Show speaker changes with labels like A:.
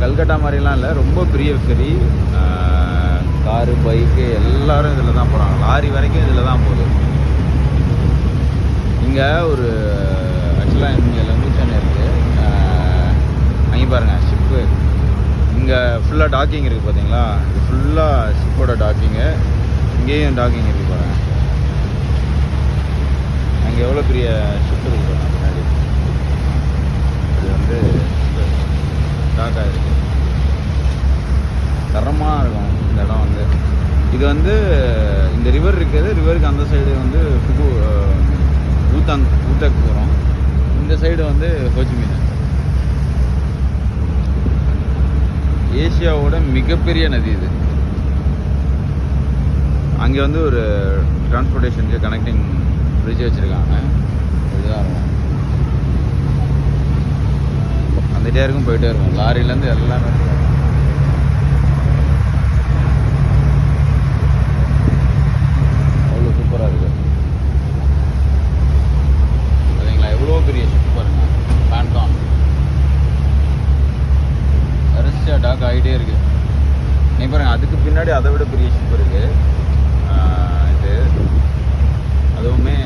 A: கல்கட்டா மாதிரிலாம் இல்லை, ரொம்ப பெரிய ஃபெரி. காரு, பைக்கு எல்லோரும் இதில் தான் போகிறாங்க. லாரி வரைக்கும் இதில் தான் போகுது. இங்கே ஒரு ஆக்சுவலாக இங்கே லங்குச்சன் இருக்குது. அங்கே பாருங்கள் ஷிப்பு. இங்கே ஃபுல்லாக டாக்கிங் இருக்குது பார்த்தீங்களா? இது ஃபுல்லாக ஷிப்போட டாக்கிங்கு. இங்கேயும் டாக்கிங் இருக்குது பாருங்கள். அங்கே எவ்வளோ பெரிய ஷிப் இருக்குது பாருங்கள் முன்னாடி. இது வந்து டாக் ஆகிருக்கு. தரமாக இருக்கும் இந்த இடம் வந்து. இது வந்து இந்த ரிவர் இருக்குது. ரிவருக்கு அந்த சைடு வந்து ஊத்தக் போகிறோம். இந்த சைடு வந்து ஹோச்சிமின். ஏசியாவோட மிகப்பெரிய நதி இது. அங்கே வந்து ஒரு டிரான்ஸ்போர்ட்டேஷனுக்கு கனெக்டிங் பிரிட்ஜ் வச்சுருக்காங்க. இதுதான் இருக்கும். வந்துகிட்டே இருக்கும், போயிட்டே இருக்கும். லாரியிலேருந்து எல்லாமே இருக்கும். அவ்வளோ சூப்பராக இருக்குது பார்த்தீங்களா? எவ்வளோ பெரிய ஷிப் பாருங்க. பேண்டான் வரிசையாக டாக் ஆகிட்டே இருக்குது. நீ பாருங்கள், அதுக்கு பின்னாடி அதை விட பெரிய ஷிப் இருக்குது. இது அதுவுமே